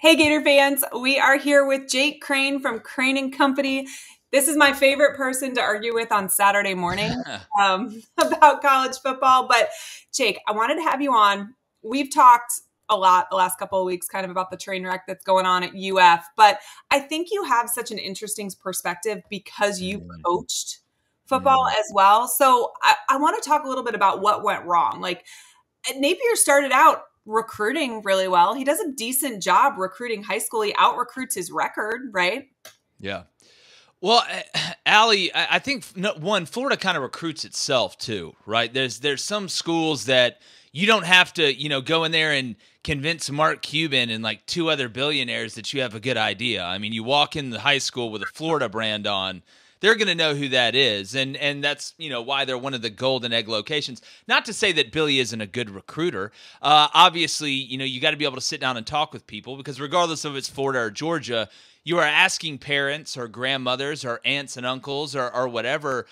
Hey Gator fans, we are here with Jake Crain from Crain and Company. This is my favorite person to argue with on Saturday morning about college football. But Jake, I wanted to have you on. We've talked a lot the last couple of weeks kind of about the train wreck that's going on at UF, but I think you have such an interesting perspective because you coached football as well. So I want to talk a little bit about what went wrong. Like Napier started out recruiting really well. He does a decent job recruiting high school. He out recruits his record, right? Yeah. Well, Allie, I think one, Florida kind of recruits itself too, right? There's some schools that you don't have to, go in there and convince Mark Cuban and like two other billionaires that you have a good idea. I mean, you walk in the high school with a Florida brand on, they're going to know who that is. And that's, why they're one of the golden egg locations. Not to say that Billy isn't a good recruiter. Obviously, you got to be able to sit down and talk with people because regardless of it's Florida or Georgia, you are asking parents or grandmothers or aunts and uncles or whatever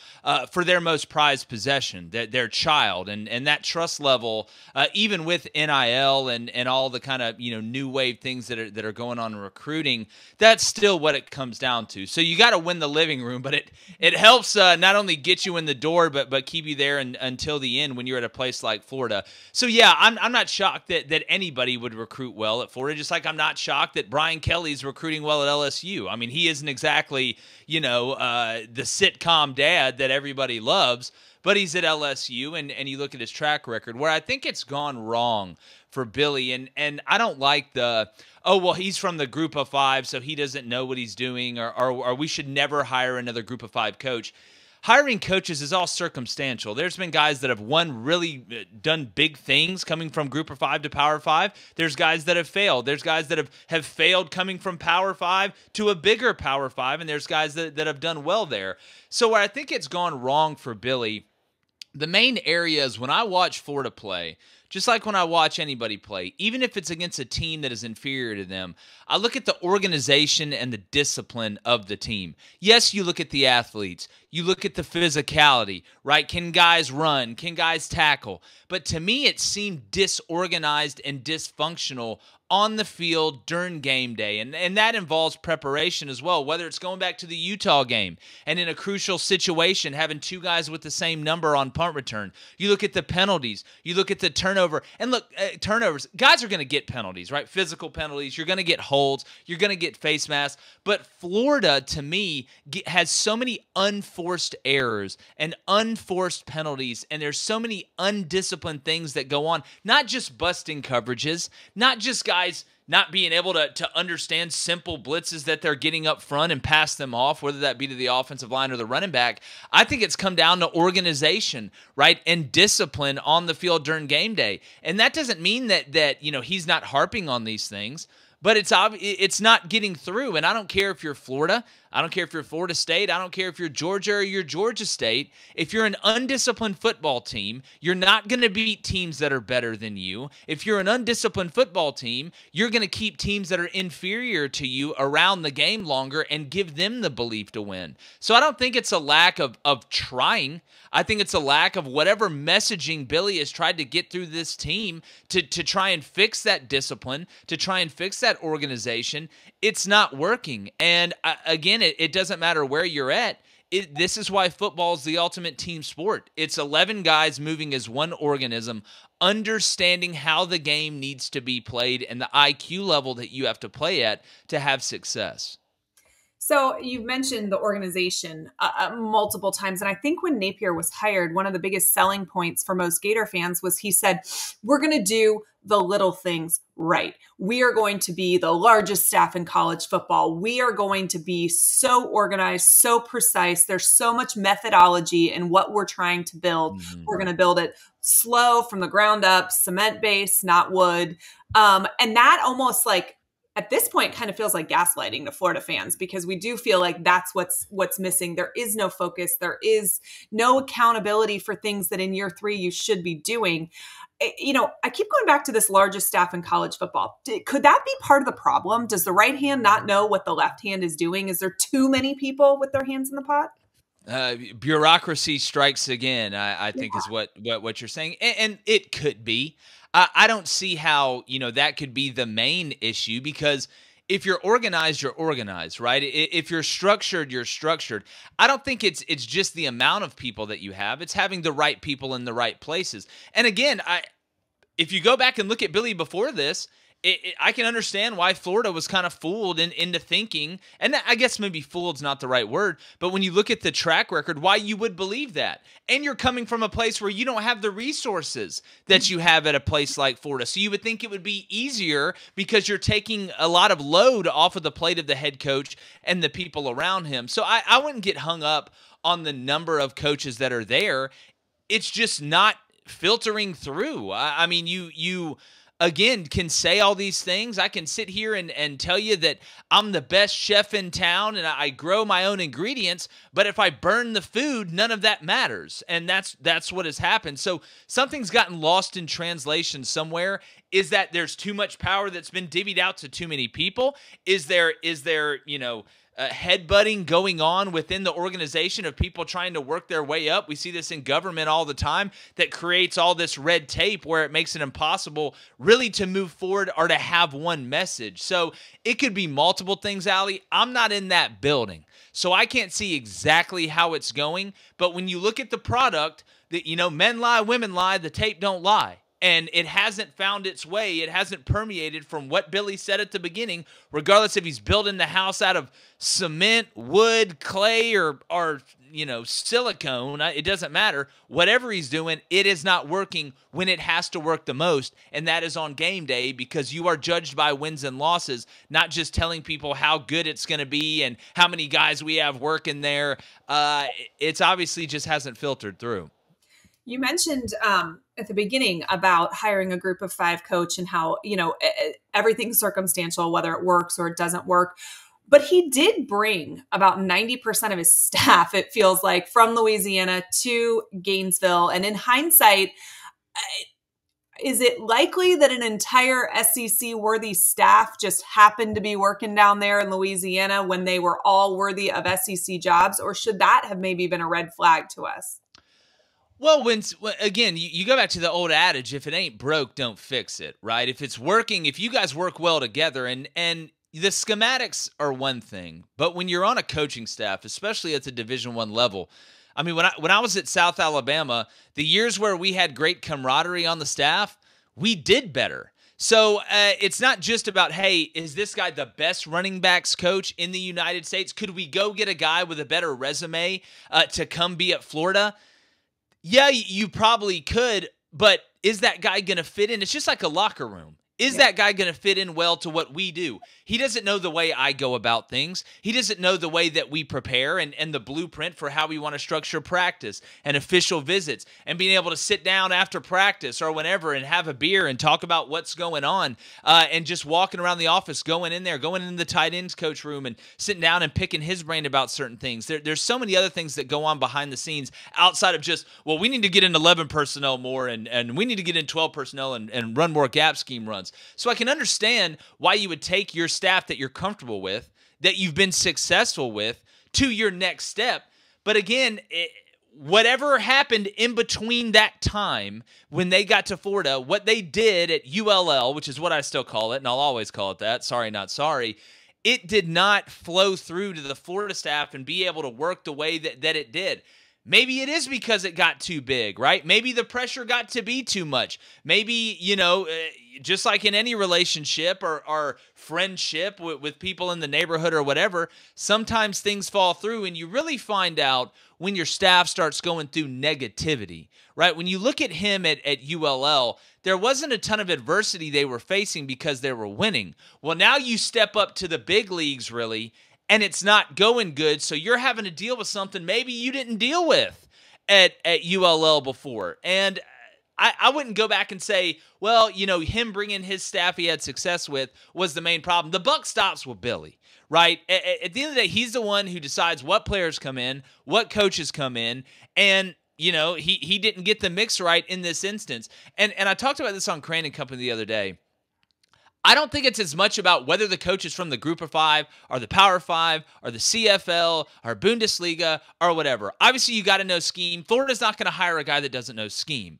for their most prized possession, their child. And that trust level, even with NIL and all the kind of, new wave things that are going on in recruiting, that's still what it comes down to. So you got to win the living room, but it helps not only get you in the door, but keep you there until the end when you're at a place like Florida. So yeah, I'm not shocked that anybody would recruit well at Florida, just like I'm not shocked that Brian Kelly's recruiting well at LSU. I mean, he isn't exactly, the sitcom dad that everybody loves, but he's at LSU, and you look at his track record, where I think it's gone wrong for Billy, and I don't like he's from the group of five, so he doesn't know what he's doing, or we should never hire another group of five coach. Hiring coaches is all circumstantial. There's been guys that have really done big things coming from Group of Five to Power Five. There's guys that have failed. There's guys that have failed coming from Power Five to a bigger Power Five, and there's guys that have done well there. So where I think it's gone wrong for Billy, the main areas when I watch Florida play, just like when I watch anybody play, even if it's against a team that is inferior to them, I look at the organization and the discipline of the team. Yes, you look at the athletes. You look at the physicality, right? Can guys run? Can guys tackle? But to me, it seemed disorganized and dysfunctional on the field during game day. And that involves preparation as well, whether it's going back to the Utah game and in a crucial situation, having two guys with the same number on punt return. You look at the penalties. You look at the turnover. And look, turnovers, guys are going to get penalties, right? Physical penalties. You're going to get holds. You're going to get face masks. But Florida, to me, has so many unforced errors and unforced penalties, and there's so many undisciplined things that go on, not just busting coverages, not just guys not being able to understand simple blitzes that they're getting up front and pass them off, whether that be to the offensive line or the running back. I think it's come down to organization, right, and discipline on the field during game day. And that doesn't mean that he's not harping on these things, but it's not getting through. And I don't care if you're Florida. I don't care if you're Florida State. I don't care if you're Georgia or you're Georgia State. If you're an undisciplined football team, you're not going to beat teams that are better than you. If you're an undisciplined football team, you're going to keep teams that are inferior to you around the game longer and give them the belief to win. So I don't think it's a lack of trying. I think it's a lack of whatever messaging Billy has tried to get through this team to try and fix that discipline, to try and fix that organization. It's not working. And again, it doesn't matter where you're at. This is why football is the ultimate team sport. It's 11 guys moving as one organism, understanding how the game needs to be played and the IQ level that you have to play at to have success. So you've mentioned the organization multiple times. And I think when Napier was hired, one of the biggest selling points for most Gator fans was he said, we're going to do the little things right. We are going to be the largest staff in college football. We are going to be so organized, so precise. There's so much methodology in what we're trying to build. Mm-hmm. We're going to build it slow from the ground up, cement base, not wood. And that almost like, at this point, kind of feels like gaslighting to Florida fans because we do feel like that's what's missing. There is no focus. There is no accountability for things that in year 3 you should be doing. I keep going back to this largest staff in college football. Could that be part of the problem? Does the right hand not know what the left hand is doing? Is there too many people with their hands in the pot? Bureaucracy strikes again, I think is what you're saying. And it could be. I don't see how, that could be the main issue, because if you're organized, you're organized, right? If you're structured, you're structured. I don't think it's just the amount of people that you have. It's having the right people in the right places. And again, if you go back and look at Billy before this, I can understand why Florida was kind of fooled into thinking, and I guess maybe fooled's not the right word, but when you look at the track record, why you would believe that. And you're coming from a place where you don't have the resources that you have at a place like Florida. So you would think it would be easier because you're taking a lot of load off of the plate of the head coach and the people around him. So I wouldn't get hung up on the number of coaches that are there. It's just not filtering through. I mean, you again, can say all these things. I can sit here and tell you that I'm the best chef in town and I grow my own ingredients, but if I burn the food, none of that matters. And that's what has happened. So something's gotten lost in translation somewhere. Is that there's too much power that's been divvied out to too many people? Is there headbutting going on within the organization of people trying to work their way up? We see this in government all the time, that creates all this red tape where it makes it impossible really to move forward or to have one message. So it could be multiple things, Allie. I'm not in that building, so I can't see exactly how it's going. But when you look at the product, that men lie, women lie, the tape don't lie. And it hasn't found its way. It hasn't permeated from what Billy said at the beginning, regardless if he's building the house out of cement, wood, clay, or silicone. It doesn't matter. Whatever he's doing, it is not working when it has to work the most, and that is on game day, because you are judged by wins and losses, not just telling people how good it's going to be and how many guys we have working there. It's obviously just hasn't filtered through. You mentioned at the beginning about hiring a group of 5 coach and how, everything's circumstantial, whether it works or it doesn't work. But he did bring about 90% of his staff, it feels like, from Louisiana to Gainesville. And in hindsight, is it likely that an entire SEC-worthy staff just happened to be working down there in Louisiana when they were all worthy of SEC jobs? Or should that have maybe been a red flag to us? Well, again, you go back to the old adage, if it ain't broke, don't fix it, right? If it's working, if you guys work well together, and the schematics are one thing, but when you're on a coaching staff, especially at the Division I level, I mean, when I was at South Alabama, the years where we had great camaraderie on the staff, we did better. So it's not just about, hey, is this guy the best running backs coach in the United States? Could we go get a guy with a better resume to come be at Florida? Yeah, you probably could, but is that guy going to fit in? It's just like a locker room. Is that guy going to fit in well to what we do? He doesn't know the way I go about things. He doesn't know the way that we prepare and the blueprint for how we want to structure practice and official visits and being able to sit down after practice or whenever and have a beer and talk about what's going on and just walking around the office, going in the tight ends coach room and sitting down and picking his brain about certain things. There's so many other things that go on behind the scenes outside of just, well, we need to get in 11 personnel more and we need to get in 12 personnel and run more gap scheme runs. So I can understand why you would take your staff that you're comfortable with, that you've been successful with, to your next step. But again, whatever happened in between that time when they got to Florida, what they did at ULL, which is what I still call it, and I'll always call it that, sorry, not sorry, it did not flow through to the Florida staff and be able to work the way that it did. Maybe it is because it got too big, right? Maybe the pressure got to be too much. Maybe, just like in any relationship or friendship with people in the neighborhood or whatever, sometimes things fall through, and you really find out when your staff starts going through negativity, right? When you look at him at ULL, there wasn't a ton of adversity they were facing because they were winning. Well, now you step up to the big leagues, really, and it's not going good, so you're having to deal with something maybe you didn't deal with at ULL before. And I wouldn't go back and say, well, him bringing his staff he had success with was the main problem. The buck stops with Billy, right? At the end of the day, he's the one who decides what players come in, what coaches come in, and he didn't get the mix right in this instance. And I talked about this on Crain and Company the other day. I don't think it's as much about whether the coach is from the Group of Five or the Power Five or the CFL or Bundesliga or whatever. Obviously, you got to know scheme. Florida's not going to hire a guy that doesn't know scheme.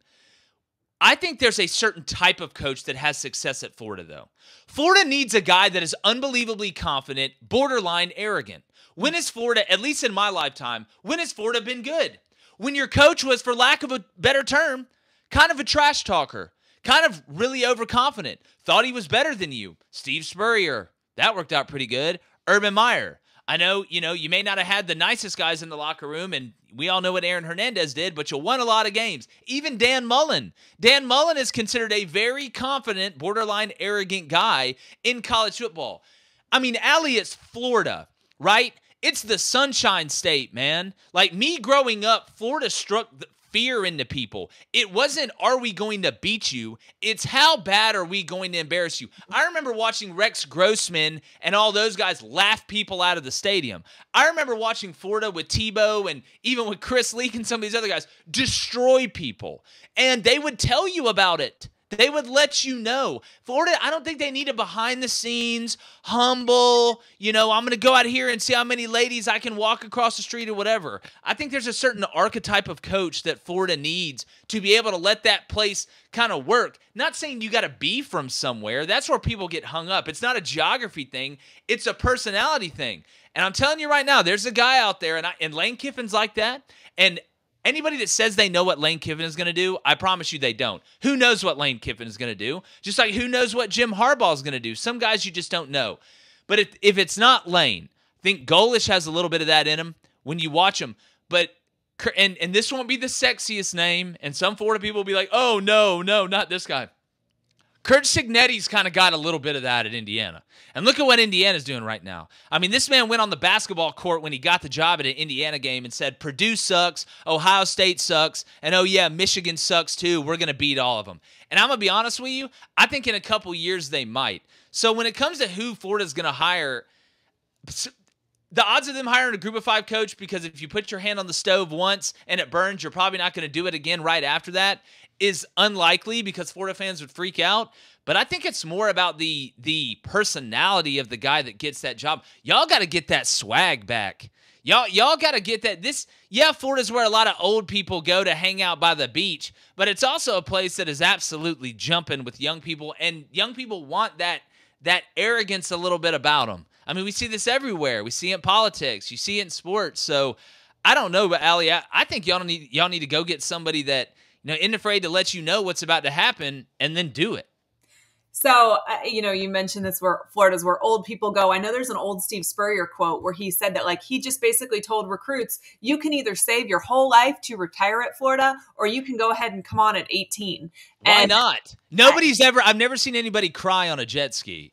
I think there's a certain type of coach that has success at Florida, though. Florida needs a guy that is unbelievably confident, borderline arrogant. When has Florida, at least in my lifetime, when has Florida been good? When your coach was, for lack of a better term, kind of a trash talker, kind of really overconfident, thought he was better than you. Steve Spurrier, that worked out pretty good. Urban Meyer. I know, you may not have had the nicest guys in the locker room, and we all know what Aaron Hernandez did, but you won a lot of games. Even Dan Mullen. Dan Mullen is considered a very confident, borderline arrogant guy in college football. I mean, Allie, it's Florida, right? It's the Sunshine State, man. Like, me growing up, Florida struck fear into people. It wasn't, are we going to beat you? It's, how bad are we going to embarrass you? I remember watching Rex Grossman and all those guys laugh people out of the stadium. I remember watching Florida with Tebow and even with Chris Leak and some of these other guys destroy people. And they would tell you about it. They would let you know. Florida, I don't think they need a behind-the-scenes, humble, I'm going to go out here and see how many ladies I can walk across the street or whatever. I think there's a certain archetype of coach that Florida needs to be able to let that place kind of work. Not saying you got to be from somewhere. That's where people get hung up. It's not a geography thing. It's a personality thing. And I'm telling you right now, there's a guy out there, and Lane Kiffin's like that, and anybody that says they know what Lane Kiffin is going to do, I promise you they don't. Who knows what Lane Kiffin is going to do? Just like who knows what Jim Harbaugh is going to do? Some guys you just don't know. But if it's not Lane, I think Golish has a little bit of that in him when you watch him. But and this won't be the sexiest name, and some Florida people will be like, oh, no, not this guy. Kurt Cignetti's kind of got a little bit of that at Indiana. And look at what Indiana's doing right now. I mean, this man went on the basketball court when he got the job at an Indiana game and said, Purdue sucks, Ohio State sucks, and oh yeah, Michigan sucks too. We're going to beat all of them. And I'm going to be honest with you, I think in a couple years they might. So when it comes to who Florida's going to hire, the odds of them hiring a Group of Five coach, because if you put your hand on the stove once and it burns, you're probably not going to do it again right after that, is unlikely because Florida fans would freak out. But I think it's more about the personality of the guy that gets that job. Y'all got to get that swag back. Y'all got to get that. Florida's where a lot of old people go to hang out by the beach, but it's also a place that is absolutely jumping with young people, and young people want that arrogance a little bit about them. I mean, we see this everywhere. We see it in politics. You see it in sports. So I don't know, but Allie, I think y'all need to go get somebody that isn't afraid to let you know what's about to happen and then do it. So, you mentioned this, where Florida's where old people go. I know there's an old Steve Spurrier quote where he said that, like, he just basically told recruits, you can either save your whole life to retire at Florida, or you can go ahead and come on at 18. Why not? I've never seen anybody cry on a jet ski.